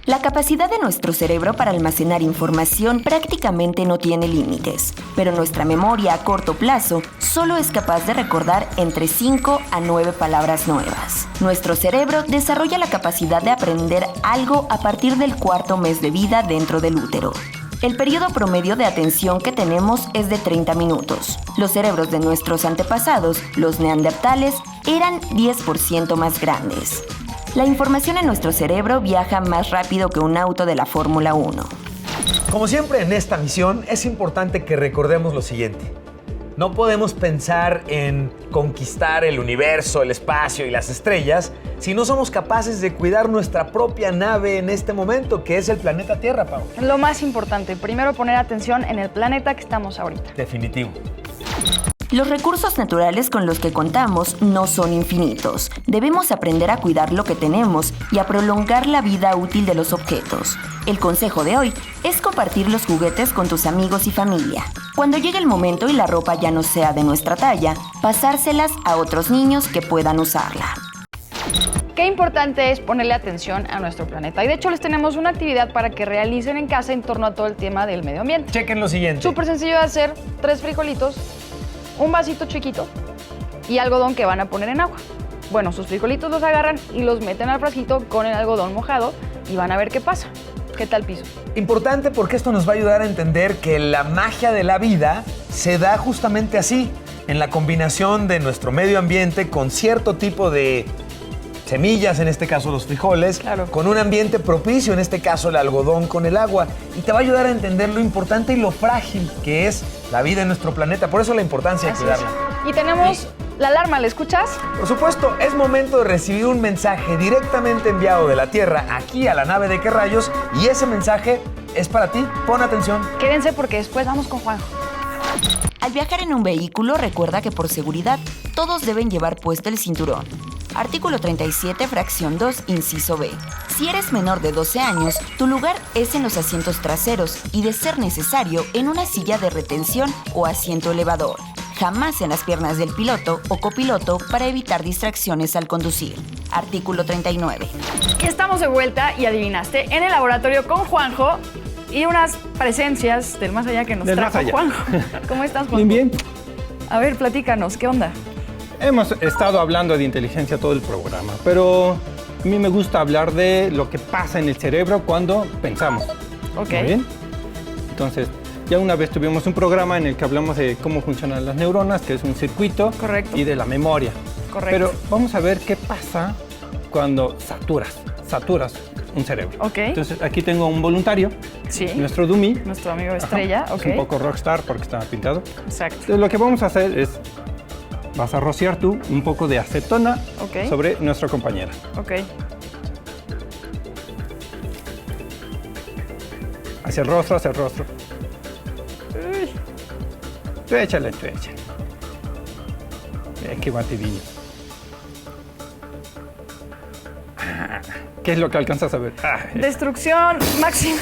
La capacidad de nuestro cerebro para almacenar información prácticamente no tiene límites, pero nuestra memoria a corto plazo solo es capaz de recordar entre 5 a 9 palabras nuevas. Nuestro cerebro desarrolla la capacidad de aprender algo a partir del 4º mes de vida dentro del útero. El periodo promedio de atención que tenemos es de 30 minutos. Los cerebros de nuestros antepasados, los neandertales, eran 10% más grandes. La información en nuestro cerebro viaja más rápido que un auto de la Fórmula 1. Como siempre en esta misión, es importante que recordemos lo siguiente. No podemos pensar en conquistar el universo, el espacio y las estrellas si no somos capaces de cuidar nuestra propia nave en este momento, que es el planeta Tierra, Pau. Lo más importante, primero poner atención en el planeta que estamos ahorita. Definitivo. Los recursos naturales con los que contamos no son infinitos. Debemos aprender a cuidar lo que tenemos y a prolongar la vida útil de los objetos. El consejo de hoy es compartir los juguetes con tus amigos y familia. Cuando llegue el momento y la ropa ya no sea de nuestra talla, pasárselas a otros niños que puedan usarla. Qué importante es ponerle atención a nuestro planeta. Y de hecho les tenemos una actividad para que realicen en casa en torno a todo el tema del medio ambiente. Chequen lo siguiente. Súper sencillo de hacer, 3 frijolitos, un vasito chiquito y algodón que van a poner en agua. Bueno, sus frijolitos los agarran y los meten al frasquito con el algodón mojado y van a ver qué pasa. ¿Qué tal piso? Importante porque esto nos va a ayudar a entender que la magia de la vida se da justamente así, en la combinación de nuestro medio ambiente con cierto tipo de semillas, en este caso los frijoles, claro, con un ambiente propicio, en este caso el algodón con el agua, y te va a ayudar a entender lo importante y lo frágil que es la vida en nuestro planeta. Por eso la importancia de cuidarla. Y tenemos la alarma, ¿la escuchas? Por supuesto, es momento de recibir un mensaje directamente enviado de la Tierra aquí a la nave de Qué Rayos, y ese mensaje es para ti. Pon atención. Quédense porque después vamos con Juanjo. Al viajar en un vehículo, recuerda que por seguridad todos deben llevar puesto el cinturón. Artículo 37, fracción 2, inciso B. Si eres menor de 12 años, tu lugar es en los asientos traseros y, de ser necesario, en una silla de retención o asiento elevador. Jamás en las piernas del piloto o copiloto para evitar distracciones al conducir. Artículo 39. Estamos de vuelta y adivinaste, en el laboratorio con Juanjo y unas presencias del más allá que nos trajo Juanjo. ¿Cómo estás, Juanjo? Bien, bien. A ver, platícanos, ¿qué onda? Hemos estado hablando de inteligencia todo el programa, pero a mí me gusta hablar de lo que pasa en el cerebro cuando pensamos. Ok. ¿Muy bien? Entonces, ya una vez tuvimos un programa en el que hablamos de cómo funcionan las neuronas, que es un circuito. Correcto. Y de la memoria. Correcto. Pero vamos a ver qué pasa cuando saturas un cerebro. Ok. Entonces, aquí tengo un voluntario, Sí. nuestro dummy. Nuestro amigo Estrella, Ajá. ok. Es un poco rockstar porque está pintado. Exacto. Entonces, lo que vamos a hacer es, vas a rociar tú un poco de acetona Ok. sobre nuestra compañera. Ok. Hacia el rostro, hacia el rostro. Tú échale, tú échale. Qué batidillo. ¿Qué es lo que alcanzas a ver? Destrucción máxima.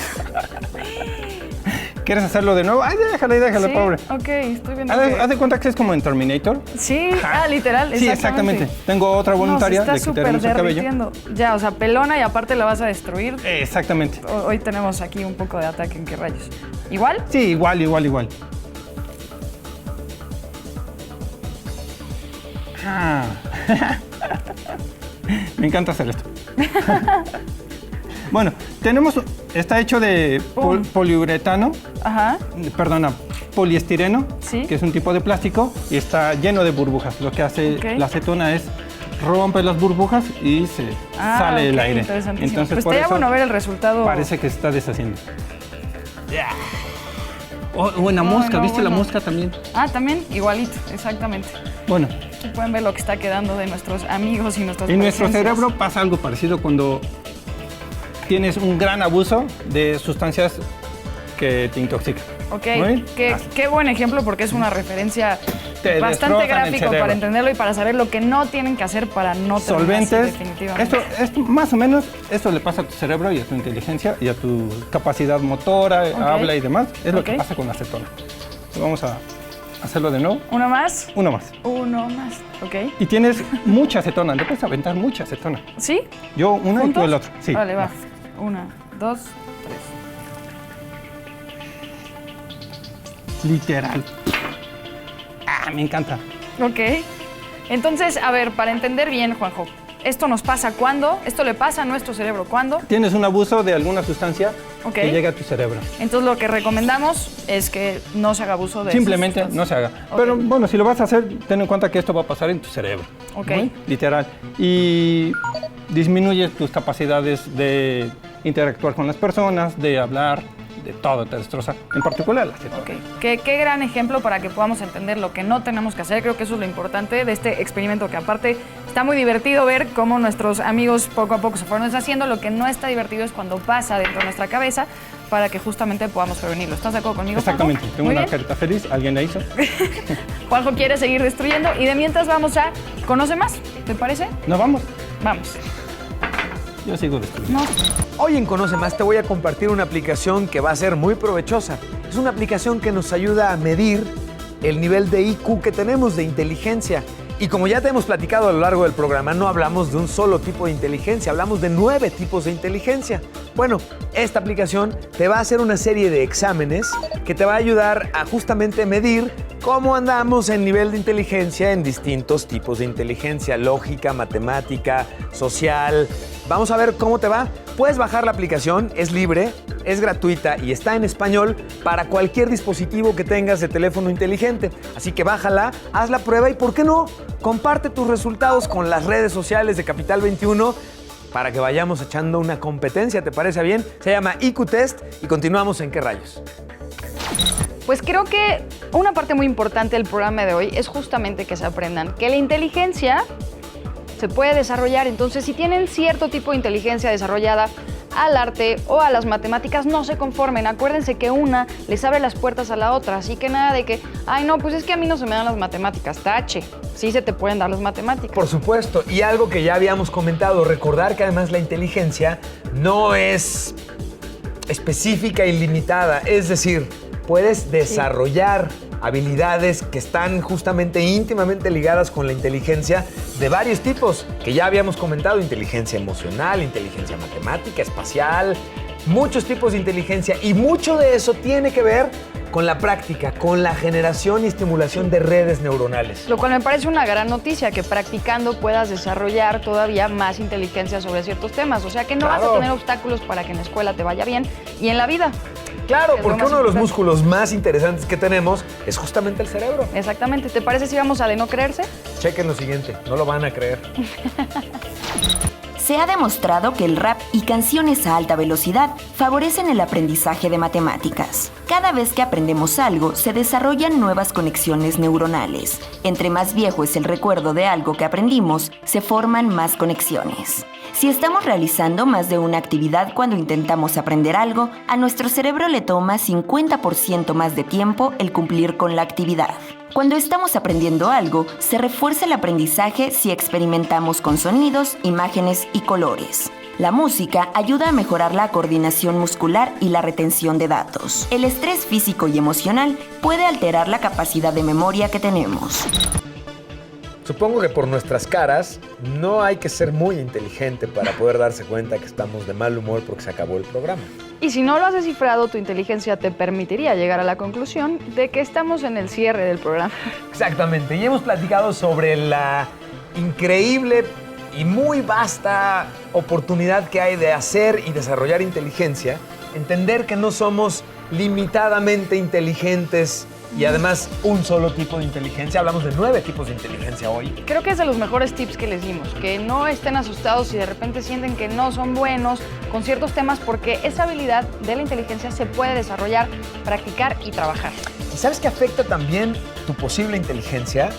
¿Quieres hacerlo de nuevo? Ay, déjale, Sí, pobre. Ok, estoy viendo Haz de cuenta que es como en Terminator. Sí, literal, Sí, exactamente. Tengo otra voluntaria, no, le quitaremos el cabello. Ya, o sea, pelona y aparte la vas a destruir. Exactamente. Hoy tenemos aquí un poco de ataque en Qué Rayos. ¿Igual? Sí, igual. Ah. Me encanta hacer esto. Bueno, está hecho de poliuretano, Ajá. perdona, poliestireno, Sí. que es un tipo de plástico y está lleno de burbujas. Lo que hace Ok. la acetona es rompe las burbujas y se sale el ok, aire. Interesantísimo. Entonces, Pues por estaría eso bueno ver el resultado. parece que se está deshaciendo. Buena mosca, ¿viste la mosca también? Ah, también, igualito, exactamente. Bueno, Aquí pueden ver lo que está quedando de nuestros amigos y nuestros en nuestro presencias. cerebro pasa algo parecido cuando tienes un gran abuso de sustancias que te intoxican. Ok, ¿Muy? qué buen ejemplo porque es una referencia Te bastante destrozan el gráfico cerebro. para entenderlo y para saber lo que no tienen que hacer para no terminar así Solventes. definitivamente. Esto, más o menos, esto le pasa a tu cerebro y a tu inteligencia y a tu capacidad motora, Ok. habla y demás. Es lo Ok. que pasa con la acetona. Vamos a hacerlo de nuevo. ¿Uno más? Uno más. Uno más, ok. Y tienes mucha acetona, le puedes aventar mucha acetona. ¿Sí? Yo una y tú ¿Juntos? el otro. Sí. Vale, va. 1, 2, 3. Literal. Me encanta. Ok. Entonces, a ver, para entender bien, Juanjo, ¿esto nos pasa cuándo? ¿Esto le pasa a nuestro cerebro cuándo? Tienes un abuso de alguna sustancia Ok. que llega a tu cerebro. Entonces, lo que recomendamos es que no se haga abuso de Simplemente esas no sustancias. se haga. Ok. Pero bueno, si lo vas a hacer, ten en cuenta que esto va a pasar en tu cerebro. Ok. ¿no? Literal. Y disminuye tus capacidades de interactuar con las personas, de hablar, de todo, te destroza. En particular la acetona. Ok. Qué gran ejemplo para que podamos entender lo que no tenemos que hacer. Creo que eso es lo importante de este experimento, que aparte está muy divertido ver cómo nuestros amigos poco a poco se fueron deshaciendo. Lo que no está divertido es cuando pasa dentro de nuestra cabeza para que justamente podamos prevenirlo. ¿Estás de acuerdo conmigo, Juanjo? Exactamente. Tengo Muy una bien. carita feliz, alguien la hizo. Juanjo quiere seguir destruyendo y de mientras vamos a ¿Conoce más? ¿Te parece? ¿No vamos? Vamos. Yo sigo destruyendo. No. Hoy en Conoce Más te voy a compartir una aplicación que va a ser muy provechosa. Es una aplicación que nos ayuda a medir el nivel de IQ que tenemos, de inteligencia. Y como ya te hemos platicado a lo largo del programa, no hablamos de un solo tipo de inteligencia, hablamos de 9 tipos de inteligencia. Bueno, esta aplicación te va a hacer una serie de exámenes que te va a ayudar a justamente medir cómo andamos en nivel de inteligencia en distintos tipos de inteligencia, lógica, matemática, social. Vamos a ver cómo te va. Puedes bajar la aplicación, es libre, es gratuita y está en español para cualquier dispositivo que tengas de teléfono inteligente. Así que bájala, haz la prueba y, ¿por qué no?, comparte tus resultados con las redes sociales de Capital 21 para que vayamos echando una competencia. ¿Te parece bien? Se llama IQ Test y continuamos en ¿Qué rayos? Pues creo que una parte muy importante del programa de hoy es justamente que se aprendan que la inteligencia se puede desarrollar. Entonces, si tienen cierto tipo de inteligencia desarrollada al arte o a las matemáticas, no se conformen. Acuérdense que una les abre las puertas a la otra. Así que nada de que, ay, no, pues es que a mí no se me dan las matemáticas. Tache, sí se te pueden dar las matemáticas. Por supuesto, y algo que ya habíamos comentado, recordar que además la inteligencia no es específica y limitada, es decir, puedes desarrollar habilidades que están justamente íntimamente ligadas con la inteligencia de varios tipos, que ya habíamos comentado: inteligencia emocional, inteligencia matemática, espacial, muchos tipos de inteligencia, y mucho de eso tiene que ver con la práctica, con la generación y estimulación de redes neuronales. Lo cual me parece una gran noticia, que practicando puedas desarrollar todavía más inteligencia sobre ciertos temas. O sea que no vas a Claro. tener obstáculos para que en la escuela te vaya bien y en la vida. Claro, Es lo porque más uno de los importante. músculos más interesantes que tenemos es justamente el cerebro. Exactamente. ¿Te parece si vamos a de no creerse? Chequen lo siguiente, no lo van a creer. Se ha demostrado que el rap y canciones a alta velocidad favorecen el aprendizaje de matemáticas. Cada vez que aprendemos algo, se desarrollan nuevas conexiones neuronales. Entre más viejo es el recuerdo de algo que aprendimos, se forman más conexiones. Si estamos realizando más de una actividad cuando intentamos aprender algo, a nuestro cerebro le toma 50% más de tiempo el cumplir con la actividad. Cuando estamos aprendiendo algo, se refuerza el aprendizaje si experimentamos con sonidos, imágenes y colores. La música ayuda a mejorar la coordinación muscular y la retención de datos. El estrés físico y emocional puede alterar la capacidad de memoria que tenemos. Supongo que por nuestras caras no hay que ser muy inteligente para poder darse cuenta que estamos de mal humor porque se acabó el programa. Y si no lo has descifrado, tu inteligencia te permitiría llegar a la conclusión de que estamos en el cierre del programa. Exactamente, y hemos platicado sobre la increíble y muy vasta oportunidad que hay de hacer y desarrollar inteligencia, entender que no somos limitadamente inteligentes y además un solo tipo de inteligencia. Hablamos de 9 tipos de inteligencia hoy. Creo que es de los mejores tips que les dimos, que no estén asustados si de repente sienten que no son buenos con ciertos temas, porque esa habilidad de la inteligencia se puede desarrollar, practicar y trabajar. ¿Y sabes qué afecta también tu posible inteligencia?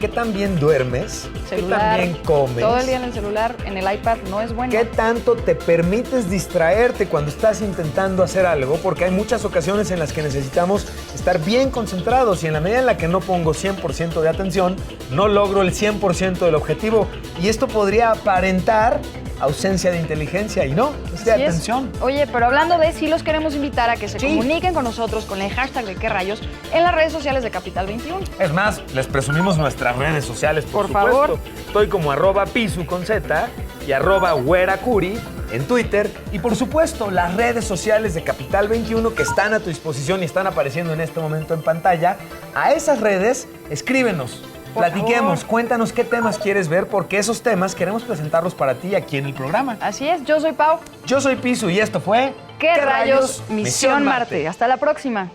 ¿Qué tan bien duermes? Celular, ¿Qué tan bien comes? Todo el día en el celular, en el iPad, no es bueno. ¿Qué tanto te permites distraerte cuando estás intentando hacer algo? Porque hay muchas ocasiones en las que necesitamos estar bien concentrados y en la medida en la que no pongo 100% de atención, no logro el 100% del objetivo. Y esto podría aparentar ausencia de inteligencia y no, es de Así es. atención. Oye, pero hablando de, sí los queremos invitar a que se Sí. comuniquen con nosotros con el hashtag de qué rayos en las redes sociales de Capital 21. Es más, les presumimos nuestras redes sociales, por Por supuesto. favor. Estoy como @pisu con Z y @güeracuri en Twitter. Y por supuesto, las redes sociales de Capital 21 que están a tu disposición y están apareciendo en este momento en pantalla. A esas redes, escríbenos. Por Platiquemos, favor. cuéntanos qué temas quieres ver, porque esos temas queremos presentarlos para ti aquí en el programa. Así es, yo soy Pau. Yo soy Pisu y esto fue... ¿Qué rayos? Misión Marte. Hasta la próxima.